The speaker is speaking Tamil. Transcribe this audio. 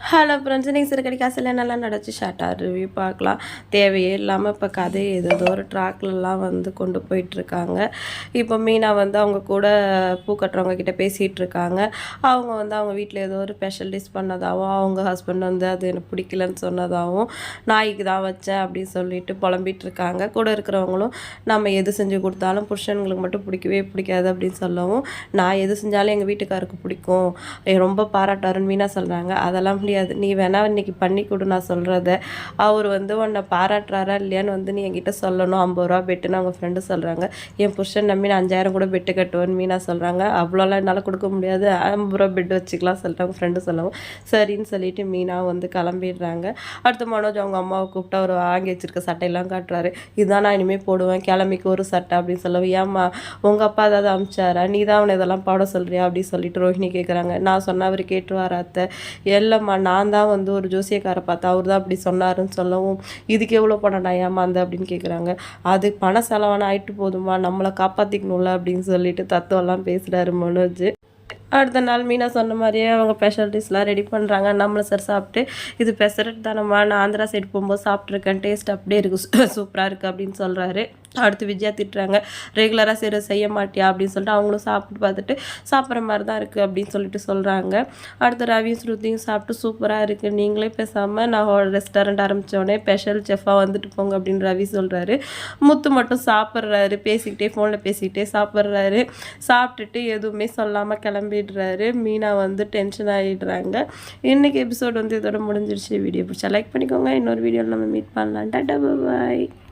ஹலோ ஃப்ரெண்ட்ஸ், இன்றைக்கி சிறுகடி காசில் என்னெல்லாம் நடந்துச்சு ஷார்ட்டாக ரிவ்யூ பார்க்கலாம். தேவையே இல்லாமல் இப்போ கதை ஏதோ ஒரு ட்ராக்லலாம் கொண்டு போயிட்டுருக்காங்க. இப்போ மீனா அவங்க கூட பூ கட்டுறவங்க கிட்ட பேசிகிட்டு இருக்காங்க. அவங்க அவங்க வீட்டில் ஏதோ ஒரு ஸ்பெஷல் டிஷ் பண்ணதாகவும், அவங்க ஹஸ்பண்ட் அது எனக்கு பிடிக்கலன்னு சொன்னதாகவும், நாய்க்கு தான் வச்சேன் அப்படின்னு சொல்லிட்டு புலம்பிகிட்டு இருக்காங்க. கூட இருக்கிறவங்களும் நம்ம எது செஞ்சு கொடுத்தாலும் புருஷன்களுக்கு மட்டும் பிடிக்கவே பிடிக்காது அப்படின்னு சொல்லவும், நான் எது செஞ்சாலும் எங்கள் வீட்டுக்காருக்கு பிடிக்கும், ரொம்ப பாராட்டாருன்னு மீனா சொல்கிறாங்க. அதெல்லாம் முடியாது, நீ வேணா இன்னைக்கு பண்ணி கொடு, நான் சொல்கிறத அவர் உன்னை பாராட்டுறாரா இல்லையான்னு நீ என்கிட்ட சொல்லணும். 50 ரூபா பெட்டுன்னு அவங்க ஃப்ரெண்டு சொல்கிறாங்க. என் புருஷன் நம்பி நான் 5000 கூட பெட்டு கட்டுவேன்னு மீனா சொல்கிறாங்க. அவ்வளோலாம் என்னால் கொடுக்க முடியாது, 50 ரூபா பெட்டு வச்சுக்கலாம் சொல்லிட்டாங்க ஃப்ரெண்டு சொல்லவும். சரின்னு சொல்லிட்டு மீனா கிளம்பிடுறாங்க. அடுத்து மனோஜ் அவங்க அம்மாவை கூப்பிட்டு அவர் வாங்கி வச்சிருக்க சட்டையெல்லாம் காட்டுறாரு. இதுதான் நான் இனிமேல் போடுவேன், கிளம்பிக்கு ஒரு சட்டை அப்படின்னு சொல்லவும், ஏம்மா உங்கள் அப்பா ஏதாவது அமிச்சாரா, நீ தான் அவனை இதெல்லாம் போட சொல்கிறியா அப்படின்னு சொல்லிட்டு ரோஹிணி கேட்குறாங்க. நான் சொன்ன அவர் கேட்டுருவார் அத்தை. இல்லைம்மா, நான் தான் ஒரு ஜோசியக்காரை பார்த்தா அவர் தான் அப்படி சொன்னாருன்னு சொல்லவும், இதுக்கு எவ்வளோ பணம்டா ஏமாந்த அப்படின்னு கேட்குறாங்க. அது பண செலவான ஆயிட்டு போதுமா, நம்மளை காப்பாற்றிக்கணும்ல அப்படின்னு சொல்லிட்டு தத்துவம்லாம் பேசுகிறாரு மனோஜ். அடுத்த நாள் மீனா சொன்ன மாதிரியே அவங்க ஸ்பெஷல் டிஷ்லாம் ரெடி பண்ணுறாங்க. நம்மளும் சார் சாப்பிட்டு, இது பெசரட் தானம்மா, நான் ஆந்திரா சைடு போகும்போது சாப்பிட்ருக்கேன், டேஸ்ட் அப்படியே இருக்குது, சூப்பராக இருக்குது அப்படின்னு சொல்கிறாரு. அடுத்து விஜயா திட்டுறாங்க, ரெகுலராக செய்ய மாட்டியா அப்படின்னு சொல்லிட்டு அவங்களும் சாப்பிட்டு பார்த்துட்டு சாப்பிட்ற மாதிரி தான் இருக்குது அப்படின்னு சொல்லிட்டு சொல்கிறாங்க. அடுத்து ரவியும் ஸ்ருதியும் சாப்பிட்டு சூப்பராக இருக்குது, நீங்களே பேசாமல் நான் ரெஸ்டாரண்ட் ஆரம்பித்தோடனே ஸ்பெஷல் செஃப்பாக வந்துட்டு போங்க அப்படின்னு ரவி சொல்கிறாரு. முத்து மட்டும் சாப்பிட்றாரு, பேசிக்கிட்டே ஃபோனில் பேசிக்கிட்டே சாப்பிட்றாரு. சாப்பிட்டுட்டு எதுவுமே சொல்லாமல் கிளம்பிடுறாரு. மீனா டென்ஷன் ஆகிடுறாங்க. இன்றைக்கி எபிசோட் இதோட முடிஞ்சிருச்சு. வீடியோ பிடிச்சா லைக் பண்ணிக்கோங்க. இன்னொரு வீடியோவில் நம்ம மீட் பண்ணலாம். டாடா பாய்.